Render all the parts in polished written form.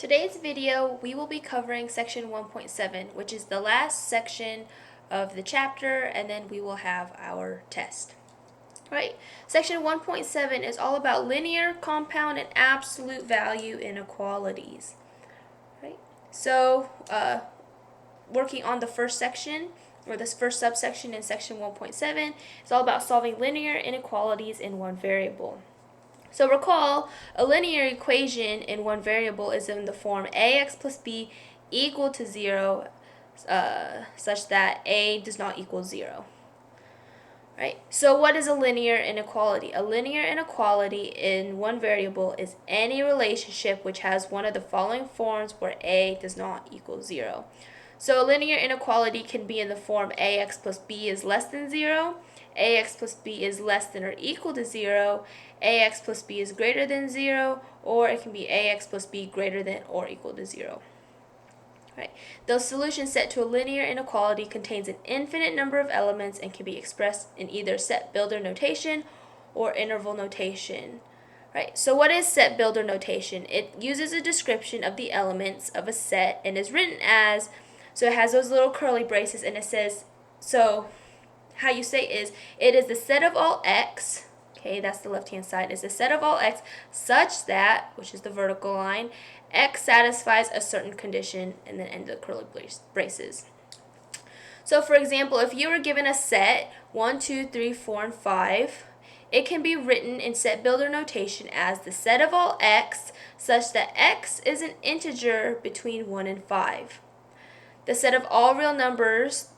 Today's video, we will be covering section 1.7, which is the last section of the chapter, and then we will have our test. Right? Section 1.7 is all about linear, compound, and absolute value inequalities. Right? So, working on the first section, or this first subsection in section 1.7, it's all about solving linear inequalities in one variable. So recall, a linear equation in one variable is in the form ax plus b equal to 0, such that a does not equal 0. Right? So what is a linear inequality? A linear inequality in one variable is any relationship which has one of the following forms where a does not equal 0. So a linear inequality can be in the form ax plus b is less than 0, ax plus b is less than or equal to 0, ax plus b is greater than 0, or it can be ax plus b greater than or equal to 0. Right. The solution set to a linear inequality contains an infinite number of elements and can be expressed in either set builder notation or interval notation. Right. So what is set builder notation? It uses a description of the elements of a set and is written as, so it has those little curly braces, and it says, so how you say is, it is the set of all x, okay, that's the left-hand side, is the set of all x such that, which is the vertical line, x satisfies a certain condition, and then end the curly braces. So for example, if you were given a set 1, 2, 3, 4, and 5, it can be written in set builder notation as the set of all x such that x is an integer between 1 and 5. The set of all real numbers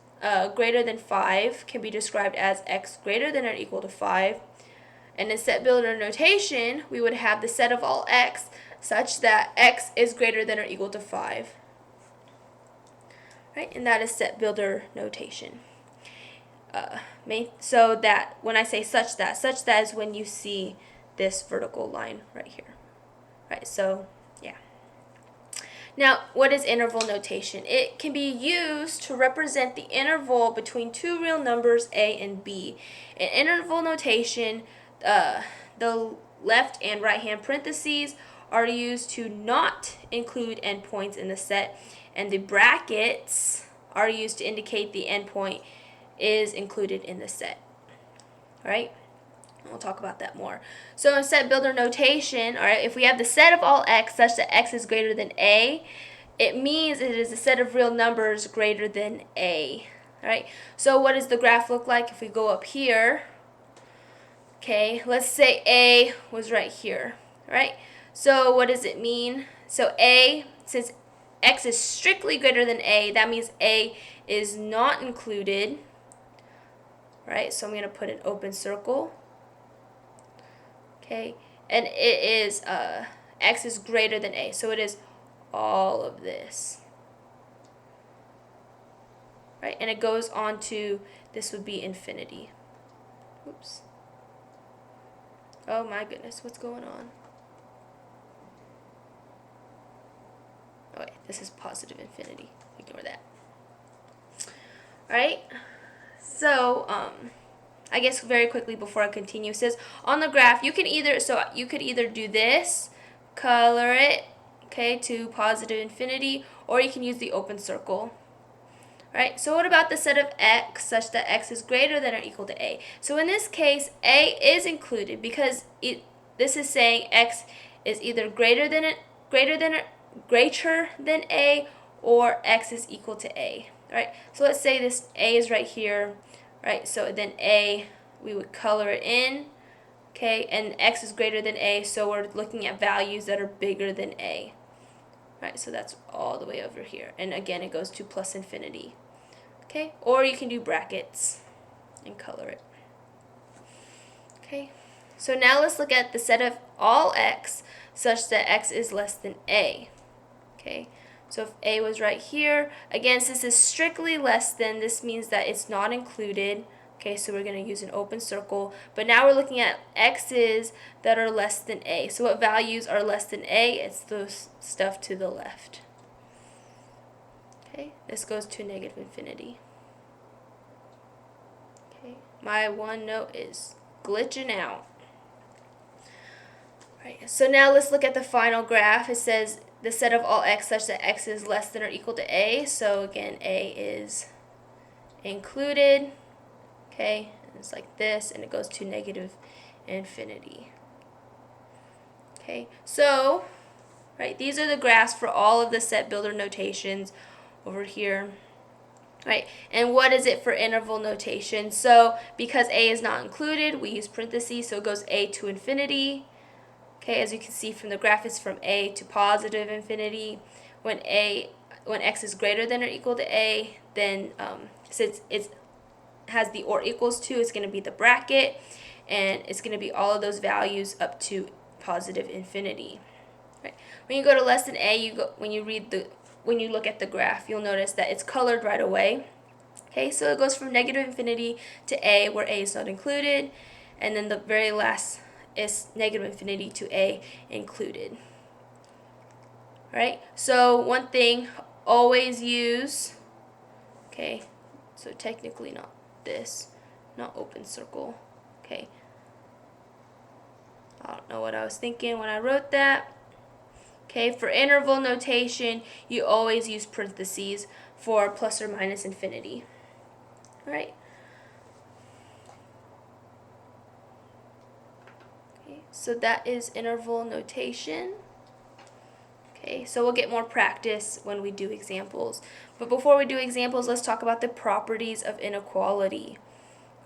greater than 5 can be described as x greater than or equal to 5. And in set builder notation, we would have the set of all x such that x is greater than or equal to 5. Right? And that is set builder notation. So that when I say such that is when you see this vertical line right here. Right? So, yeah. Now, what is interval notation? It can be used to represent the interval between two real numbers a and b. In interval notation, the left and right hand parentheses are used to not include endpoints in the set, and the brackets are used to indicate the endpoint is included in the set. All right? We'll talk about that more. So in set builder notation, all right, if we have the set of all x such that x is greater than a, it means it is a set of real numbers greater than a. All right. So what does the graph look like if we go up here? Okay, let's say a was right here. All right. So what does it mean? So a, since x is strictly greater than a, that means a is not included. Right. So I'm going to put an open circle. Okay, and it is x is greater than a, so it is all of this. Right, and it goes on to, this would be infinity. Oops. Oh my goodness, what's going on? Oh wait, this is positive infinity. Ignore that. Alright, so I guess very quickly before I continue, it says on the graph you could either do this, color it, okay, to positive infinity, or you can use the open circle. Right? So what about the set of x such that x is greater than or equal to a? So in this case, a is included because this is saying x is either greater than a, or x is equal to a. Right? So let's say this a is right here. Right, so then a, we would color it in, okay, and x is greater than a, so we're looking at values that are bigger than a. Right, so that's all the way over here. And again, it goes to plus infinity. Okay, or you can do brackets and color it. Okay, so now let's look at the set of all x such that x is less than a. Okay. So if a was right here, again, since it's strictly less than, this means that it's not included. Okay, so we're going to use an open circle. But now we're looking at x's that are less than a. So what values are less than a? It's the stuff to the left. Okay, this goes to negative infinity. Okay, my OneNote is glitching out. Right, so now let's look at the final graph. It says the set of all x such that x is less than or equal to a. So again, a is included. Okay, it's like this, and it goes to negative infinity. Okay, so, right, these are the graphs for all of the set builder notations over here. Right, and what is it for interval notation? So because a is not included, we use parentheses, so it goes a to infinity. Okay, as you can see from the graph, it's from a to positive infinity. When x is greater than or equal to a, then since it has the or equals to, it's going to be the bracket, and it's going to be all of those values up to positive infinity. Right. When you go to less than a, when you look at the graph, you'll notice that it's colored right away. Okay, so it goes from negative infinity to a, where a is not included, and then the very last is negative infinity to a included. Right? So one thing, always use, okay, so technically not this, not open circle. Okay. I don't know what I was thinking when I wrote that. Okay, for interval notation, you always use parentheses for plus or minus infinity. Right? Okay, so that is interval notation. Okay, so we'll get more practice when we do examples. But before we do examples, let's talk about the properties of inequality.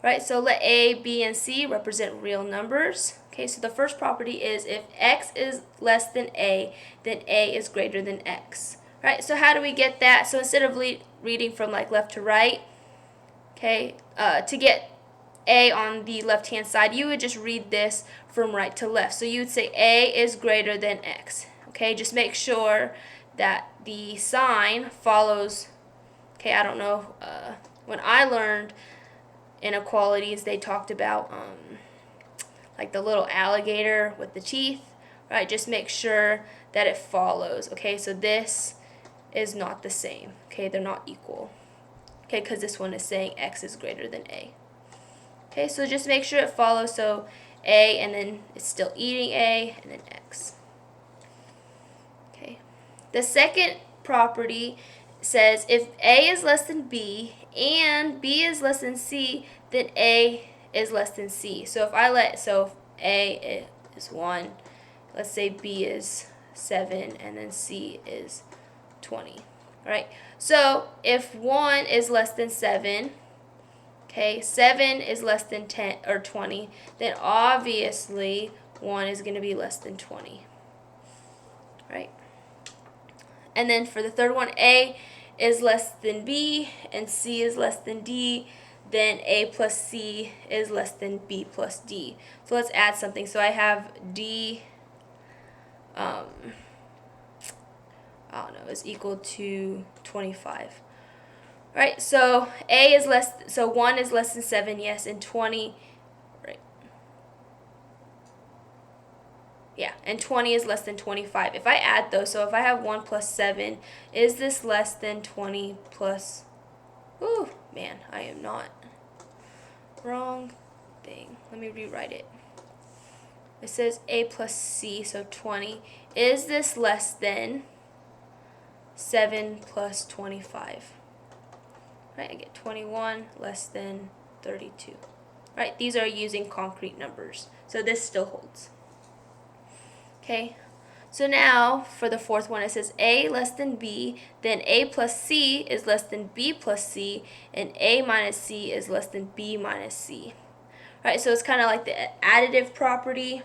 Right, so let a, b, and c represent real numbers. Okay, so the first property is if x is less than a, then a is greater than x. Right, so how do we get that? So instead of reading from like left to right, okay, to get a on the left-hand side, you would just read this from right to left. So you would say a is greater than x. Okay, just make sure that the sign follows. Okay, I don't know, when I learned inequalities, they talked about like the little alligator with the teeth, right? Just make sure that it follows. Okay, so this is not the same. Okay, they're not equal. Okay, because this one is saying x is greater than a. Okay, so just make sure it follows. So a, and then it's still eating a, and then x. Okay, the second property says if a is less than b and b is less than c, then a is less than c. So if a is 1, let's say b is 7, and then c is 20. Right? So if 1 is less than 7, okay, 7 is less than 10 or 20, then obviously 1 is going to be less than 20. Right? And then for the third one, a is less than b and c is less than d, then a plus c is less than b plus d. So let's add something. So I have d, I don't know, is equal to 25. Right, so a is so 1 is less than 7, yes, and 20, right, yeah, and 20 is less than 25. If I add those, so if I have 1 plus 7, is this less than 20 plus, ooh, man, I am not, wrong thing, let me rewrite it. It says a plus c, so 20, is this less than 7 plus 25? Right, I get 21 less than 32. Right, these are using concrete numbers, so this still holds. Okay, so now for the fourth one, it says a less than b, then a plus c is less than b plus c, and a minus c is less than b minus c. Right, so it's kind of like the additive property.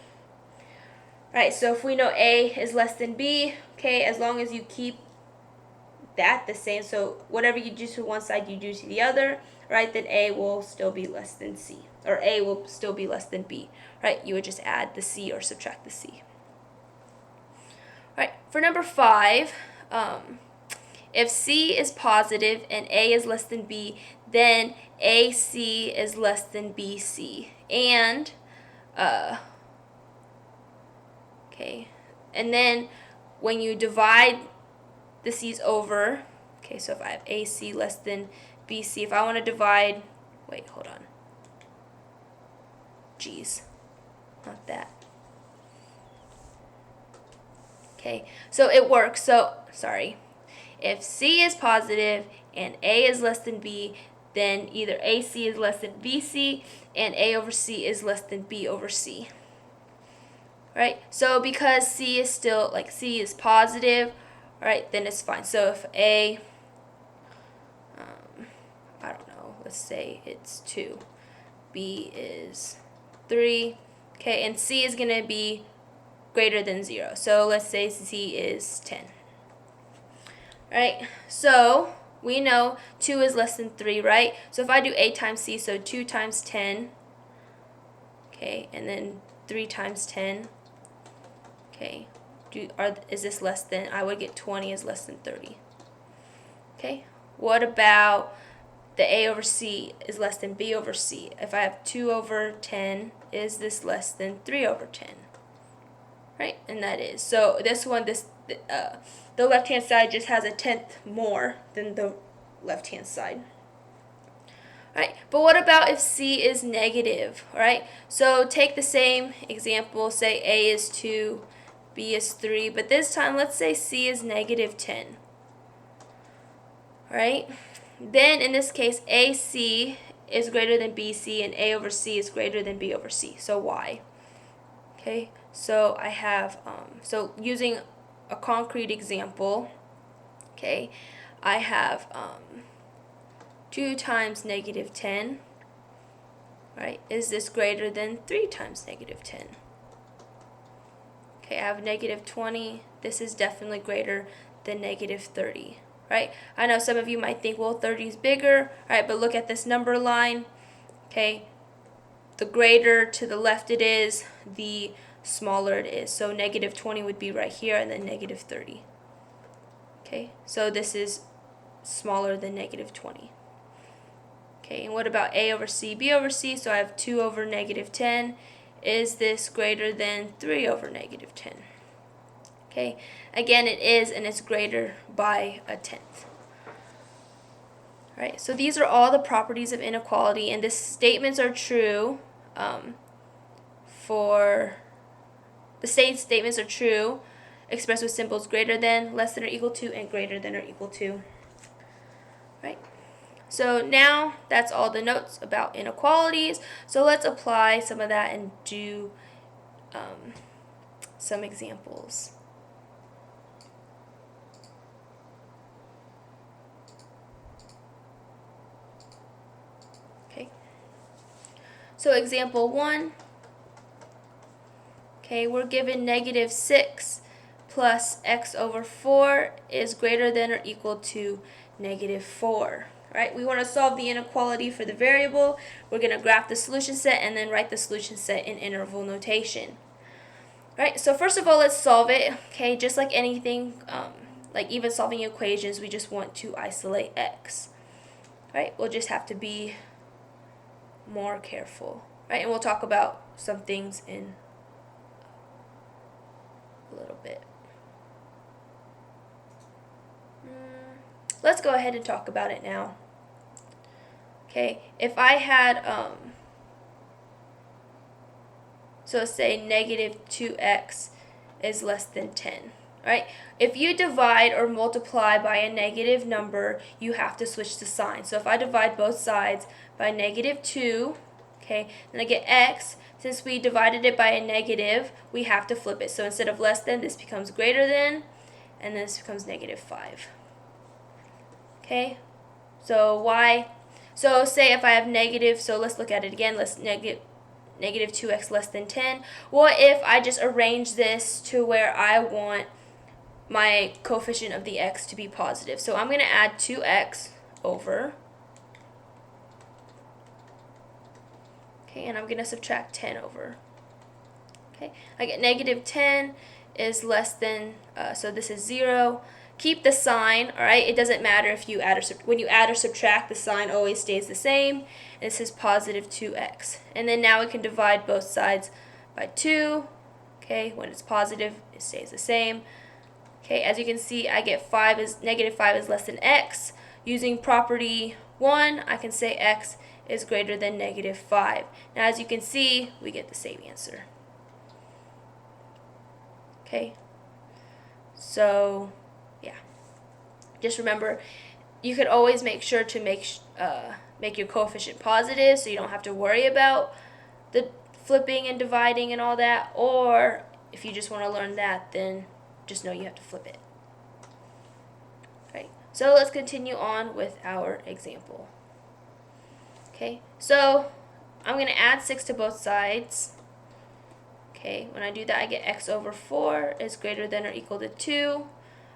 Right, so if we know a is less than b, okay, as long as you keep that the same, so whatever you do to one side you do to the other, right, then a will still be less than c, or a will still be less than b, right? You would just add the c or subtract the c. Right, for number 5, if c is positive and a is less than b, then ac is less than bc, and okay, and then when you divide the c's over, okay, so if I have AC less than BC, if I want to divide, wait, hold on, geez, not that. Okay, so it works. So, sorry. If C is positive and A is less than B, then either AC is less than BC and A over C is less than B over C. Right? So because C is still, like C is positive, right, then it's fine. So if A, I don't know, let's say it's 2, B is 3, okay, and C is going to be greater than 0. So let's say C is 10. Right? So we know 2 is less than 3, right? So if I do A times C, so 2 times 10, okay, and then 3 times 10, okay, is this less than, I would get 20 is less than 30. Okay, what about the A over C is less than B over C? If I have 2 over 10, is this less than 3 over 10? Right, and that is. So this one, the left-hand side just has a tenth more than the left-hand side. Right, but what about if C is negative? Right, so take the same example, say A is 2, B is 3, but this time let's say C is negative 10. Right, then in this case AC is greater than BC and A over C is greater than B over C. So why? Okay, so I have, so using a concrete example, okay, I have 2 times negative 10, right? Is this greater than 3 times negative 10? Okay, I have negative 20. This is definitely greater than negative 30, right? I know some of you might think, well, 30 is bigger, right? But look at this number line, okay? The greater to the left it is, the smaller it is. So negative 20 would be right here, and then negative 30. Okay, so this is smaller than negative 20. Okay, and what about A over C, B over C? So I have 2 over negative 10. Is this greater than 3 over negative 10? Okay, again it is, and it's greater by a tenth. Right, so these are all the properties of inequality, and the statements are true the statements are true, expressed with symbols greater than, less than or equal to, and greater than or equal to. Right, so now that's all the notes about inequalities. So let's apply some of that and do some examples. Okay, so example 1, okay, we're given negative 6 plus x over 4 is greater than or equal to negative 4. Right, we want to solve the inequality for the variable. We're going to graph the solution set and then write the solution set in interval notation. Right, so first of all, let's solve it. Okay, just like anything, like even solving equations, we just want to isolate x. Right, we'll just have to be more careful. Right, and we'll talk about some things in a little bit. Let's go ahead and talk about it now. Okay, if I had, so say negative 2x is less than 10, right? If you divide or multiply by a negative number, you have to switch the sign. So if I divide both sides by negative 2, okay, then I get x. Since we divided it by a negative, we have to flip it. So instead of less than, this becomes greater than, and this becomes negative 5. Okay, so why? So say if I have negative, so let's look at it again. Let's negative 2x less than 10. What if I just arrange this to where I want my coefficient of the x to be positive? So I'm going to add 2x over, okay, and I'm going to subtract 10 over. Okay, I get negative 10 is less than, so this is 0. Keep the sign, all right? It doesn't matter if you add or when you add or subtract, the sign always stays the same. And this is positive 2x. And then now we can divide both sides by 2. Okay, when it's positive, it stays the same. Okay, as you can see, I get negative 5 is less than x. Using property 1, I can say x is greater than negative 5. Now, as you can see, we get the same answer. Okay. So, yeah. Just remember, you could always make sure to make your coefficient positive so you don't have to worry about the flipping and dividing and all that. Or if you just want to learn that, then just know you have to flip it. Right. So let's continue on with our example. Okay, so I'm going to add 6 to both sides. Okay, when I do that, I get x over 4 is greater than or equal to 2.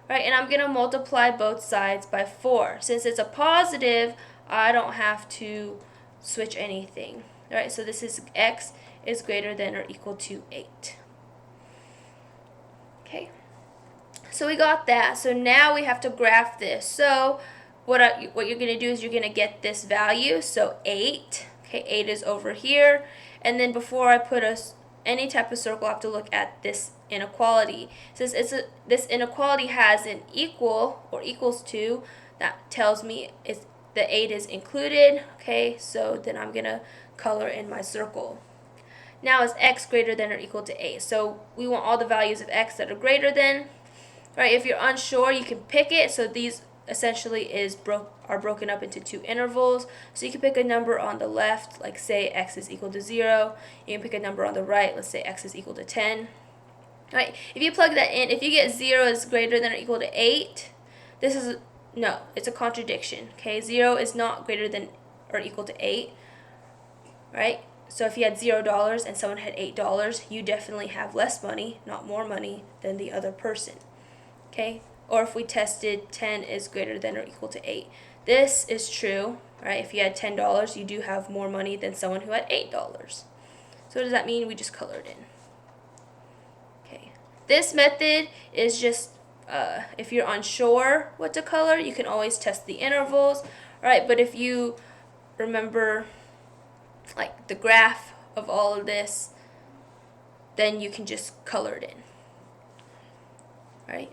Right, and I'm going to multiply both sides by 4. Since it's a positive, I don't have to switch anything. All right, so this is x is greater than or equal to 8. Okay, so we got that. So now we have to graph this. So what you're going to do is you're going to get this value, so 8. Okay, 8 is over here. And then before I put any type of circle, I have to look at this inequality. Since this inequality has an equal or equals to, that tells me the 8 is included. Okay, so then I'm going to color in my circle. Now is x greater than or equal to 8. So we want all the values of x that are greater than. Right, if you're unsure, you can pick it. So these essentially are broken up into 2 intervals. So you can pick a number on the left, like say x is equal to 0. You can pick a number on the right, let's say x is equal to 10. Right, if you plug that in, if you get 0 is greater than or equal to 8, it's a contradiction. Okay, 0 is not greater than or equal to 8. Right, so if you had $0 and someone had $8, you definitely have less money, not more money, than the other person. Okay, or if we tested 10 is greater than or equal to 8. This is true, right? If you had $10, you do have more money than someone who had $8. So what does that mean? We just colored in. Okay, this method is just, if you're unsure what to color, you can always test the intervals, right? But if you remember like the graph of all of this, then you can just color it in, right?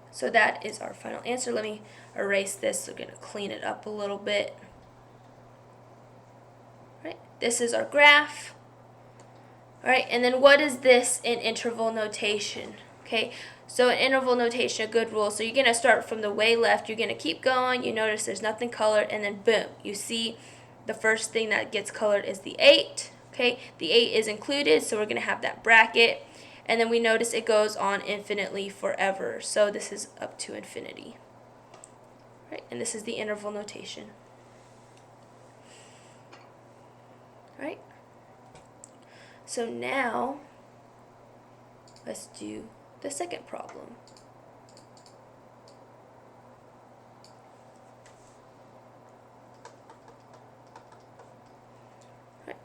So that is our final answer. Let me erase this. We're going to clean it up a little bit. Right, this is our graph. All right, and then what is this in interval notation? Okay, so in interval notation, a good rule. So you're going to start from the way left. You're going to keep going. You notice there's nothing colored, and then boom, you see the first thing that gets colored is the 8. Okay, the 8 is included, so we're going to have that bracket. And then we notice it goes on infinitely forever. So this is up to infinity. Right? And this is the interval notation. Right? So now, let's do the second problem.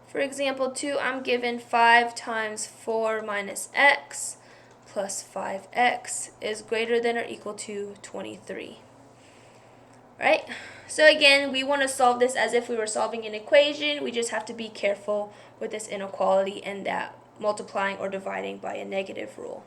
For example 2, I'm given 5 times 4 minus x plus 5x is greater than or equal to 23. Right? So again, we want to solve this as if we were solving an equation. We just have to be careful with this inequality and that multiplying or dividing by a negative rule.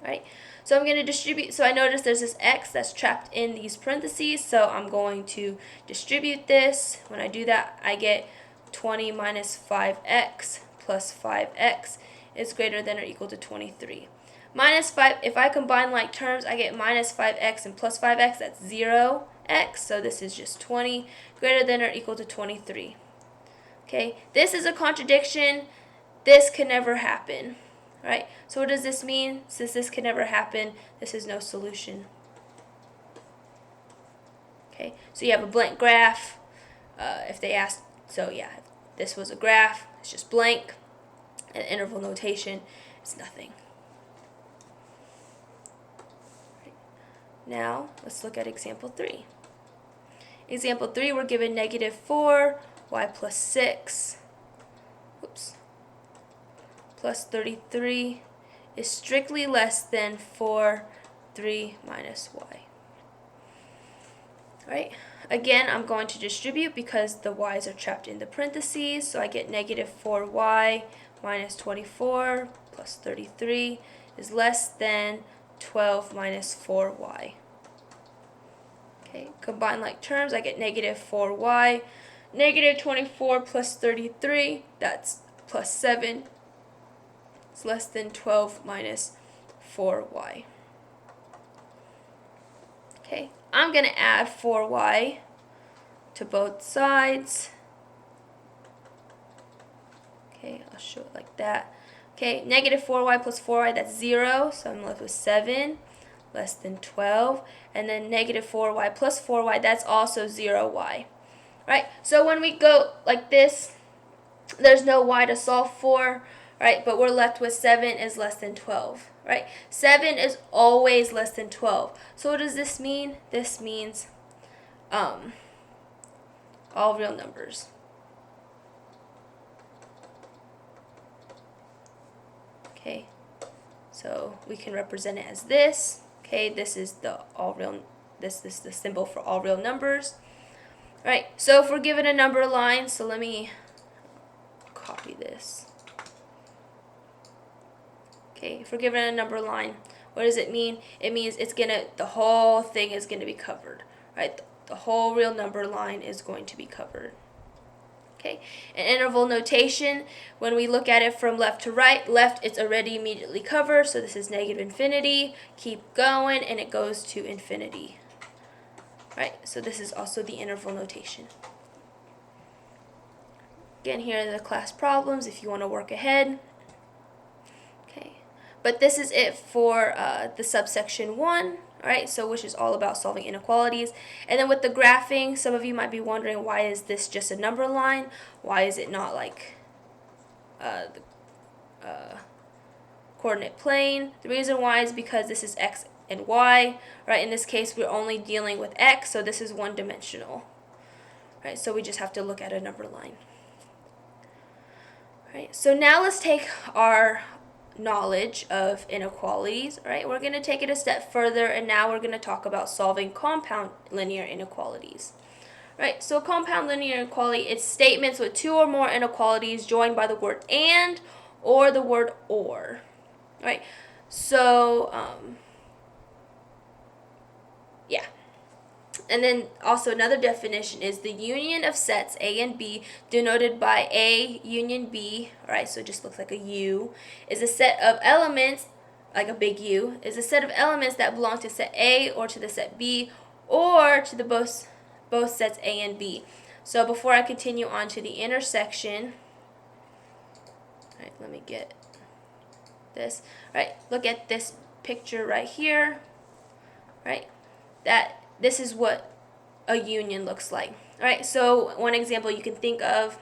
Right? So I'm going to distribute. So I notice there's this x that's trapped in these parentheses. So I'm going to distribute this. When I do that, I get 20 minus 5x plus 5x is greater than or equal to 23. Minus 5, if I combine like terms, I get minus 5x and plus 5x, that's 0x. So this is just 20 greater than or equal to 23. Okay, this is a contradiction. This can never happen. Right? So what does this mean? Since this can never happen, this is no solution. Okay, so you have a blank graph. If they asked, so yeah, if this was a graph, it's just blank. And interval notation, it's nothing. Right. Now, let's look at example 3. Example 3, we're given negative 4, y plus 6, plus 33 is strictly less than 4, 3 minus y. Right? Again, I'm going to distribute because the y's are trapped in the parentheses, so I get negative 4y minus 24 plus 33 is less than 12 minus 4y. Okay, combine like terms, I get negative 4y, negative 24 plus 33, that's plus 7, it's less than 12 minus 4y. Okay, I'm going to add 4y to both sides. Okay, I'll show it like that. Okay, negative 4y plus 4y, that's 0, so I'm left with 7, less than 12. And then negative 4y plus 4y, that's also 0y. Right, so when we go like this, there's no y to solve for, right? But we're left with 7 is less than 12, right? 7 is always less than 12. So what does this mean? This means all real numbers. Okay, so we can represent it as this. Okay, this is the this is the symbol for all real numbers. All right, so if we're given a number line, so let me copy this. Okay, if we're given a number line, what does it mean? It means the whole thing is gonna be covered, right? The whole real number line is going to be covered. Okay, an interval notation, when we look at it from left to right, left it's already immediately covered, so this is negative infinity, keep going, and it goes to infinity. Right, so this is also the interval notation. Again, here are the class problems if you want to work ahead. Okay, but this is it for the subsection 1, right? So which is all about solving inequalities. And then with the graphing, some of you might be wondering, why is this just a number line? Why is it not like the coordinate plane? The reason why is because this is x and y, right? In this case, we're only dealing with x, so this is one-dimensional, right? So we just have to look at a number line. Right, so now let's take our knowledge of inequalities, right? We're going to take it a step further, and now we're going to talk about solving compound linear inequalities. Right, so compound linear inequality, it's statements with two or more inequalities joined by the word and or the word or. Right, so yeah. And then also another definition is the union of sets A and B denoted by A union B, right, so it just looks like a U, is a set of elements, like a big U, is a set of elements that belong to set A or to the set B or to the both sets A and B. So before I continue on to the intersection, right, let me get this, right, look at this picture right here, right, this is what a union looks like. All right, so one example you can think of,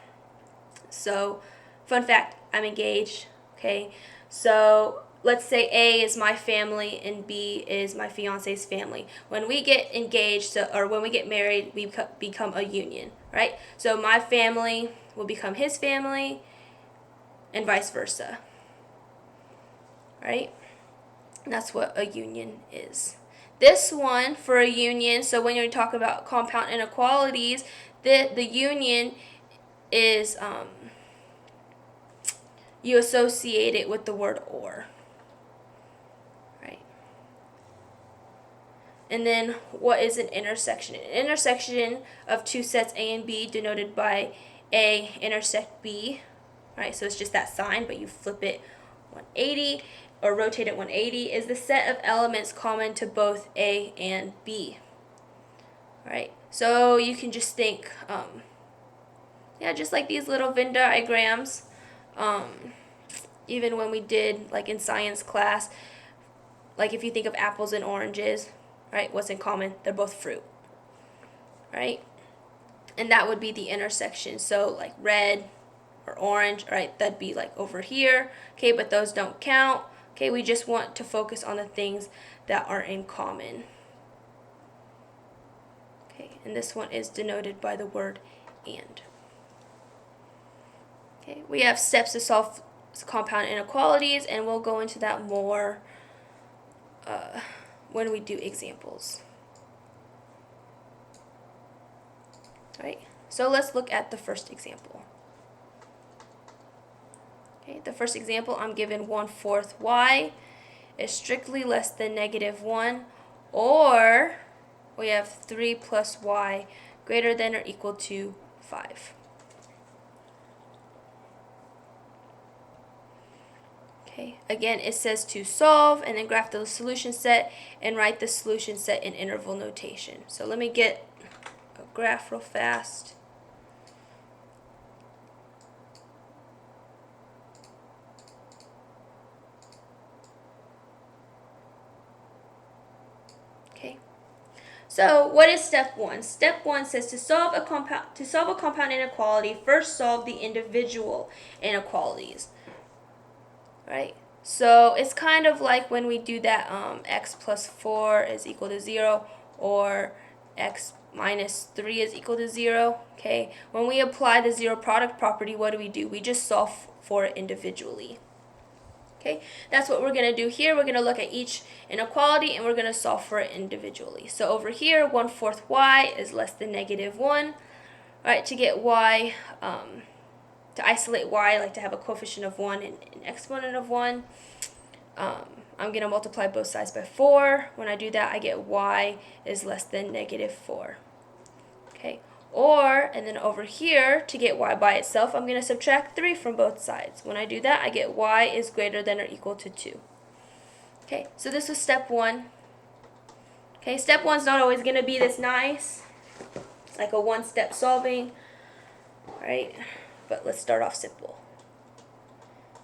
so fun fact, I'm engaged, okay? So let's say A is my family and B is my fiance's family. When we get engaged, or when we get married, we become a union, right? So my family will become his family and vice versa, right? And that's what a union is. This one for a union, so when you talk about compound inequalities, the union is, you associate it with the word or, right? And then what is an intersection? An intersection of two sets A and B denoted by A intersect B, right? So it's just that sign, but you flip it 180. Or rotate it 180, is the set of elements common to both A and B. Right? So you can just think, just like these little Venn diagrams, even when we did, like in science class, like if you think of apples and oranges, right, what's in common? They're both fruit, right? And that would be the intersection. So like red or orange, right, that'd be like over here, okay, but those don't count. Okay, we just want to focus on the things that are in common. Okay, and this one is denoted by the word and. Okay, we have steps to solve compound inequalities, and we'll go into that more when we do examples. All right, so let's look at the first example. Okay, the first example, I'm given 1/4 y is strictly less than -1, or we have 3 plus y greater than or equal to 5. Okay, again, it says to solve and then graph the solution set and write the solution set in interval notation. So let me get a graph real fast. Okay. So what is step one? Step one says to solve a compound inequality, first solve the individual inequalities. Right? So it's kind of like when we do that x plus 4 is equal to 0 or x minus 3 is equal to 0. Okay? When we apply the zero product property, what do? We just solve for it individually. Okay, that's what we're going to do here. We're going to look at each inequality and we're going to solve for it individually. So over here, 1/4 y is less than -1. All right, to get y, to isolate y, I like to have a coefficient of 1 and an exponent of 1. I'm going to multiply both sides by 4. When I do that, I get y is less than -4. Okay. Or, and then over here, to get y by itself, I'm going to subtract 3 from both sides. When I do that, I get y is greater than or equal to 2. Okay, so this was step 1. Okay, step 1's not always going to be this nice, like a one-step solving, right? But let's start off simple.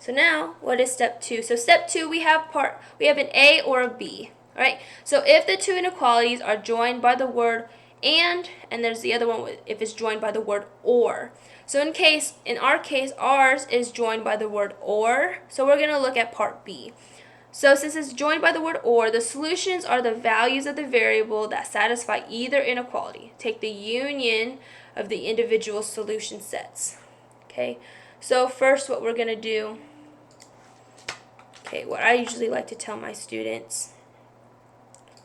So now, what is step 2? So step 2, we have an A or a B. All right, so if the two inequalities are joined by the word and there's the other one if it's joined by the word or. So in our case, ours is joined by the word or, so we're going to look at part B. So since it's joined by the word or, the solutions are the values of the variable that satisfy either inequality. Take the union of the individual solution sets. Okay, so first what we're going to do, okay, what I usually like to tell my students,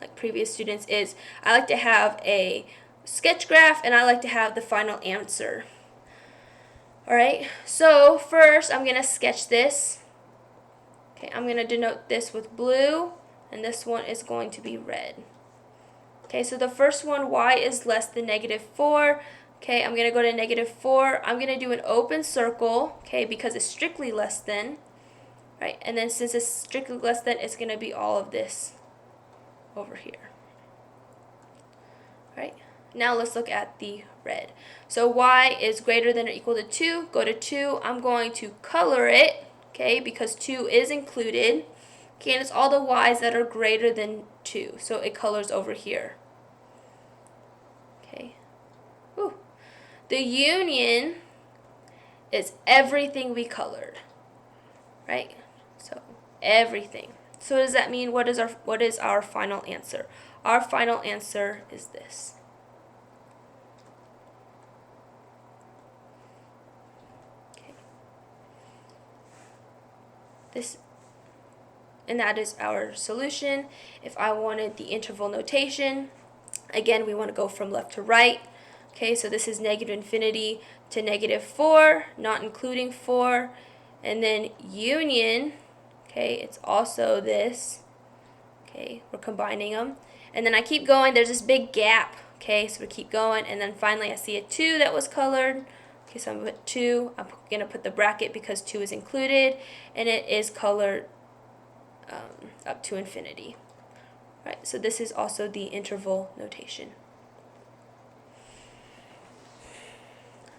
like previous students, is I like to have a sketch graph and I like to have the final answer. Alright, so first I'm going to sketch this. Okay, I'm going to denote this with blue and this one is going to be red. Okay, so the first one, y is less than -4. Okay, I'm going to go to -4. I'm going to do an open circle, okay, because it's strictly less than. Right, and then since it's strictly less than, it's going to be all of this over here. Right, now let's look at the red. So y is greater than or equal to 2. Go to 2. I'm going to color it, okay, because 2 is included. Okay, and it's all the y's that are greater than 2. So it colors over here. Okay. Whew. The union is everything we colored. Right? So everything. So what does that mean? What is our final answer? Our final answer is this. Okay. And that is our solution. If I wanted the interval notation, again, we want to go from left to right. Okay, so this is -infinity to -4, not including 4. And then union, okay, it's also this. Okay, we're combining them. And then I keep going. There's this big gap. Okay, so we keep going. And then finally I see a 2 that was colored. Okay, so I'm going to put 2. I'm going to put the bracket because 2 is included. And it is colored up to infinity. Right, so this is also the interval notation.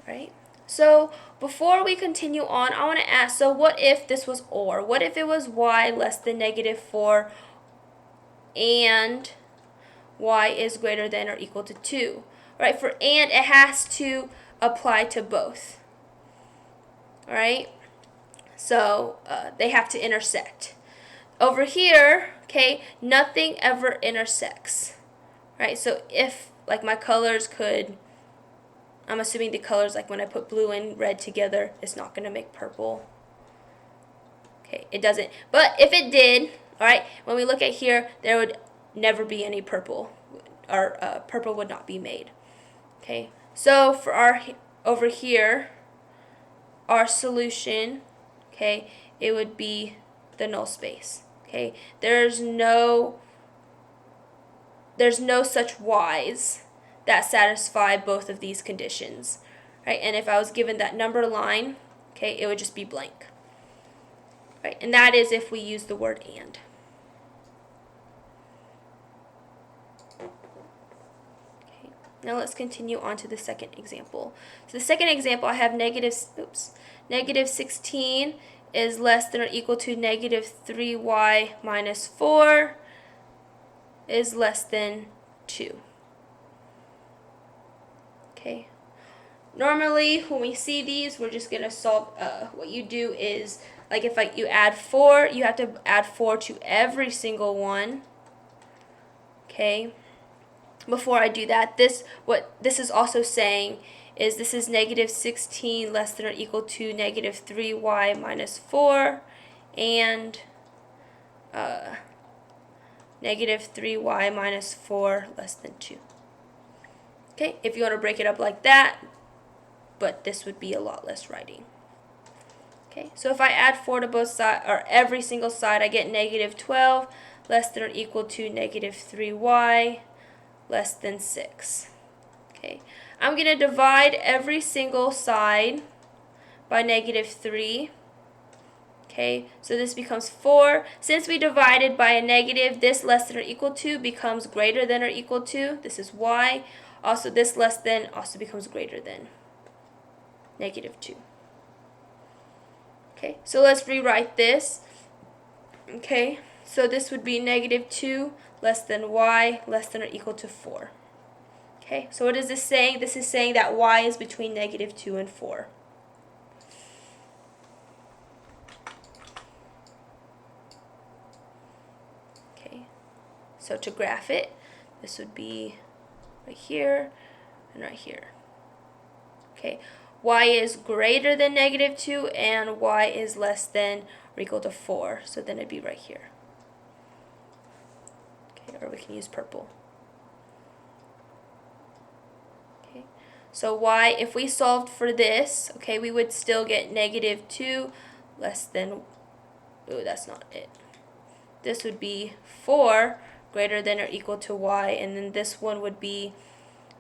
Right? So before we continue on, I want to ask, so what if this was or? What if it was y less than -4 and y is greater than or equal to 2? Right, for and, it has to apply to both. Alright, so they have to intersect. Over here, okay, nothing ever intersects. Right, so if, like my colors could, I'm assuming the colors, like when I put blue and red together, it's not going to make purple. Okay, it doesn't. But if it did, all right, when we look at here, there would never be any purple, or purple would not be made. Okay, so for our, over here, our solution, okay, it would be the null space. Okay, there's no such y's that satisfy both of these conditions, right? And if I was given that number line, okay, it would just be blank. right? And that is if we use the word and. Okay, now let's continue on to the second example. So the second example, I have negative 16 is less than or equal to negative 3y minus 4 is less than 2. Okay. Normally, when we see these, we're just going to solve, what you do is, like if you add 4, you have to add 4 to every single one. Okay. Before I do that, what this is also saying is this is negative 16 less than or equal to negative 3y minus 4 and negative 3y minus 4 less than 2. Okay, if you want to break it up like that, but this would be a lot less writing. Okay, so if I add 4 to both sides, or every single side, I get negative 12 less than or equal to negative 3y less than 6. Okay, I'm going to divide every single side by negative 3. Okay, so this becomes 4. Since we divided by a negative, this less than or equal to becomes greater than or equal to. This is y. Also, this less than also becomes greater than negative 2. Okay, so let's rewrite this. Okay, so this would be negative 2 less than y less than or equal to 4. Okay, so what is this saying? This is saying that y is between negative 2 and 4. Okay, so to graph it, this would be right here and right here. Okay, y is greater than negative 2 and y is less than or equal to 4. So then it'd be right here. Okay, or we can use purple. Okay, so y, if we solved for this, okay, we would still get negative 2 less than, oh, that's not it. This would be 4 greater than or equal to y, and then this one would be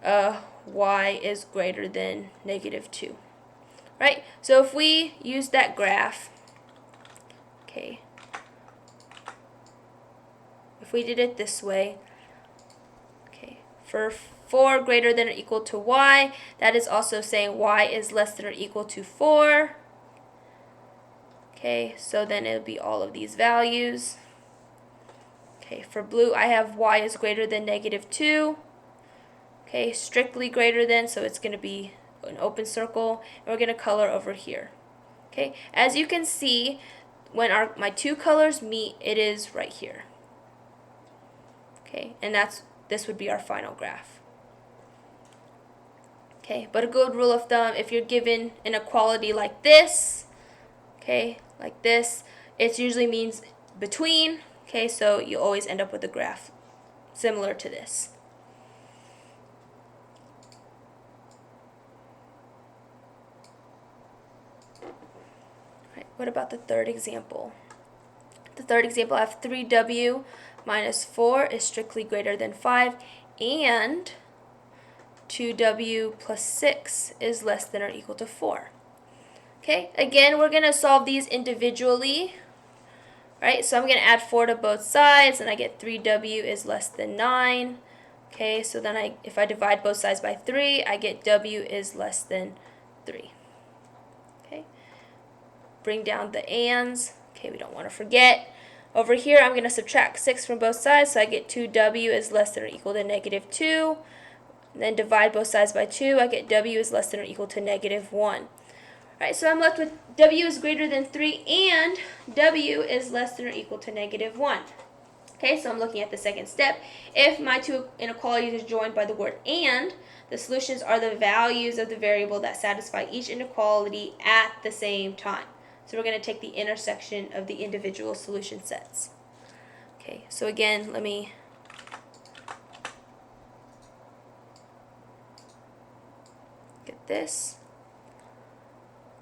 y is greater than negative 2. Right? So if we use that graph, okay, if we did it this way, okay, for 4 greater than or equal to y, that is also saying y is less than or equal to 4. Okay, so then it would be all of these values. Okay, for blue, I have y is greater than negative 2. Okay, strictly greater than, so it's going to be an open circle, and we're going to color over here. Okay, as you can see, when my two colors meet, it is right here. Okay, and this would be our final graph. Okay, but a good rule of thumb, if you're given an inequality like this, okay, like this, it usually means between. Okay, so you always end up with a graph similar to this. What about the third example? The third example, I have 3w minus 4 is strictly greater than 5, and 2w plus 6 is less than or equal to 4. Okay, again, we're going to solve these individually. Right, so I'm going to add 4 to both sides, and I get 3w is less than 9. Okay, so then if I divide both sides by 3, I get w is less than 3. Bring down the ands. Okay, we don't want to forget. Over here, I'm going to subtract 6 from both sides, so I get 2w is less than or equal to negative 2. And then divide both sides by 2, I get w is less than or equal to negative 1. Alright, so I'm left with w is greater than 3 and w is less than or equal to negative 1. Okay, so I'm looking at the second step. If my two inequalities are joined by the word and, the solutions are the values of the variable that satisfy each inequality at the same time. So we're going to take the intersection of the individual solution sets. Okay, so again, let me get this.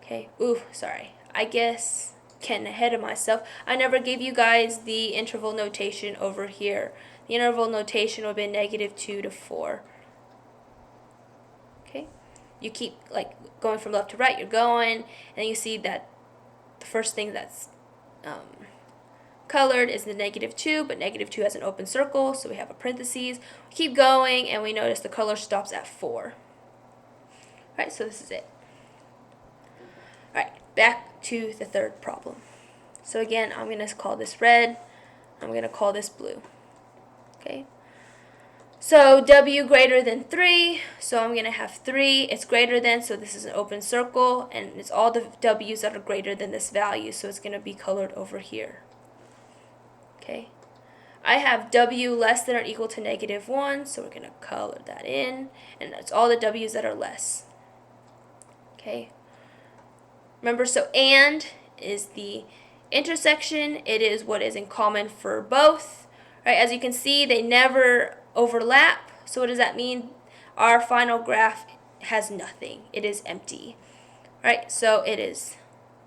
Okay, ooh, sorry. I guess getting ahead of myself. I never gave you guys the interval notation over here. The interval notation would be negative 2 to 4. Okay, you keep like going from left to right, you're going, and you see that the first thing that's colored is the -2, but -2 has an open circle, so we have a parentheses. We keep going, and we notice the color stops at 4. Alright, so this is it. Alright, back to the third problem. So again, I'm going to call this red. I'm going to call this blue. Okay. So W greater than 3, so I'm going to have 3. It's greater than, so this is an open circle, and it's all the W's that are greater than this value, so it's going to be colored over here. Okay. I have W less than or equal to -1, so we're going to color that in, and it's all the W's that are less. Okay. Remember, so and is the intersection. It is what is in common for both. Right? As you can see, they never overlap. So what does that mean? Our final graph has nothing. It is empty. Right? So it is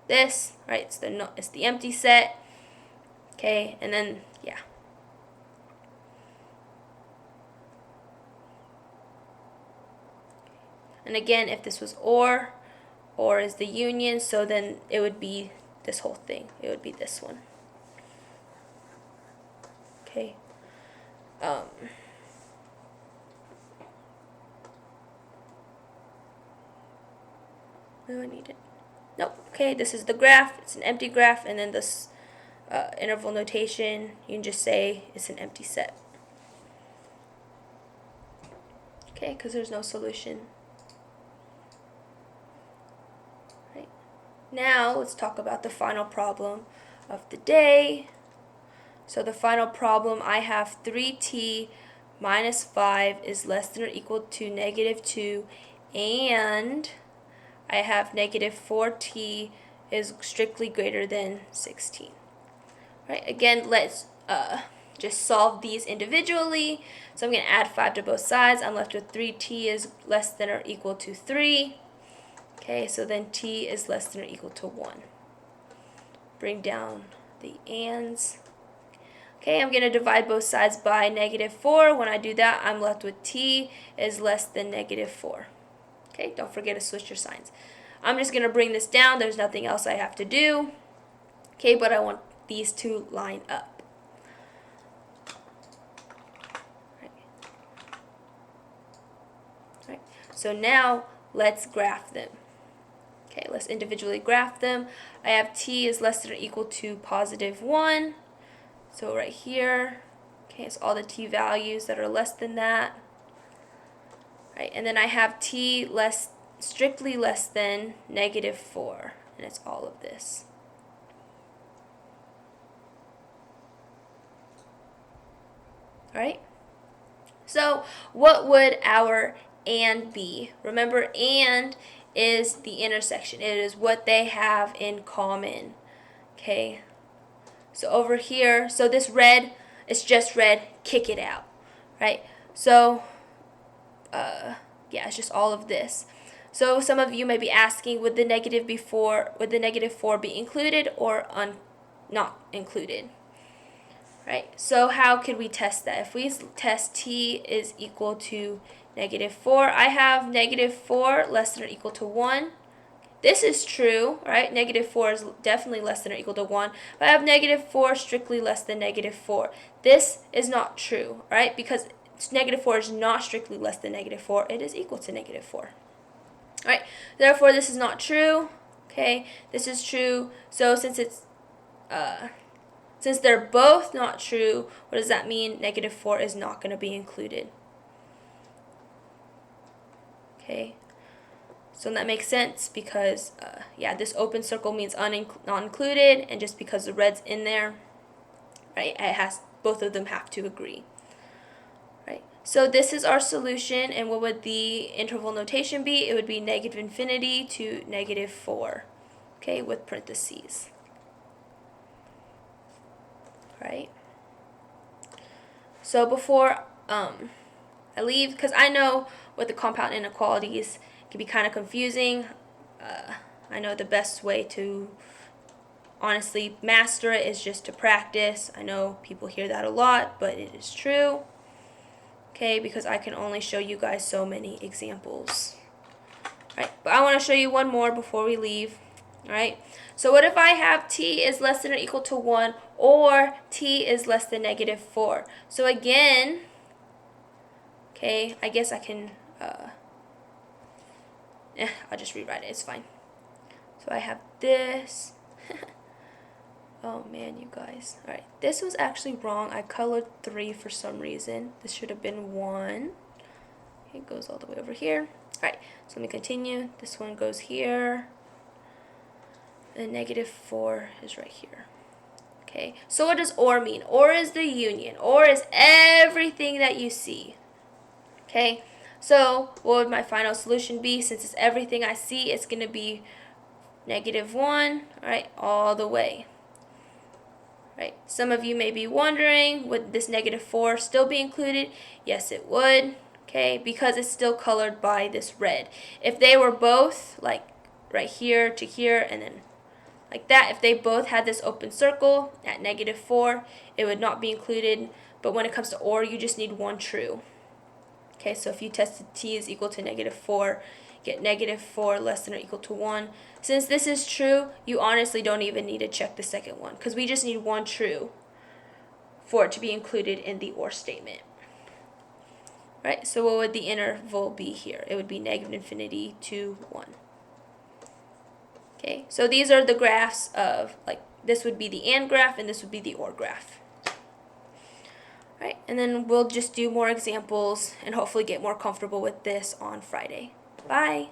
this. Right? It's the empty set. Okay, and then yeah. And again, if this was or is the union, so then it would be this whole thing. It would be this one. Okay. Do I need it? Nope. Okay, this is the graph. It's an empty graph, and then this interval notation, you can just say it's an empty set. Okay, because there's no solution. Right. Now let's talk about the final problem of the day. So the final problem, I have 3t minus 5 is less than or equal to -2, and I have -4t is strictly greater than 16. Right, again, let's just solve these individually. So I'm going to add 5 to both sides. I'm left with 3t is less than or equal to 3. Okay, so then t is less than or equal to 1. Bring down the ands. Okay, I'm going to divide both sides by -4. When I do that, I'm left with t is less than -4. Okay, don't forget to switch your signs. I'm just going to bring this down. There's nothing else I have to do. Okay, but I want these to line up. Right. So now let's graph them. Okay, let's individually graph them. I have t is less than or equal to +1. So right here, okay, it's all the t values that are less than that. Right, and then I have t strictly less than -4, and it's all of this. Alright, so what would our and be? Remember, and is the intersection. It is what they have in common. Okay, so over here, so this red, it's just red, kick it out. Right, so yeah, it's just all of this. So some of you may be asking, would the -4 be included or not included? Right, so how could we test that? If we test t is equal to -4, I have -4 less than or equal to 1. This is true, right? -4 is definitely less than or equal to 1. But I have -4 strictly less than -4. This is not true, right? Because -4 is not strictly less than -4. It is equal to -4. Alright, therefore this is not true. Okay, this is true. So since they're both not true, what does that mean? -4 is not going to be included. Okay, so that makes sense because, yeah, this open circle means not included, and just because the red's in there, right, both of them have to agree. Right, so this is our solution, and what would the interval notation be? It would be -infinity to -4, okay, with parentheses. Right, so before I leave, because I know with the compound inequalities it can be kind of confusing. I know the best way to honestly master it is just to practice. I know people hear that a lot, but it is true. Okay, because I can only show you guys so many examples. Right, but I want to show you one more before we leave. Alright, so what if I have t is less than or equal to 1 or t is less than negative 4? So again, okay, I guess I can, I'll just rewrite it, it's fine. So I have this. Oh man, you guys. Alright, this was actually wrong. I colored 3 for some reason. This should have been 1. It goes all the way over here. Alright, so let me continue. This one goes here. And negative 4 is right here. Okay, so what does OR mean? OR is the union. OR is everything that you see. Okay, so what would my final solution be? Since it's everything I see, it's going to be negative 1, alright, all the way. Right. Some of you may be wondering, would this negative 4 still be included? Yes, it would, okay, because it's still colored by this red. If they were both, like, right here to here and then like that, if they both had this open circle at negative 4, it would not be included. But when it comes to OR, you just need one true. Okay, so if you tested t is equal to negative 4, get negative 4 less than or equal to 1. Since this is true, you honestly don't even need to check the second one, because we just need one true for it to be included in the OR statement. Right, so what would the interval be here? It would be negative infinity to 1. Okay, so these are the graphs of, like, this would be the AND graph and this would be the OR graph. Right, and then we'll just do more examples and hopefully get more comfortable with this on Friday. Bye.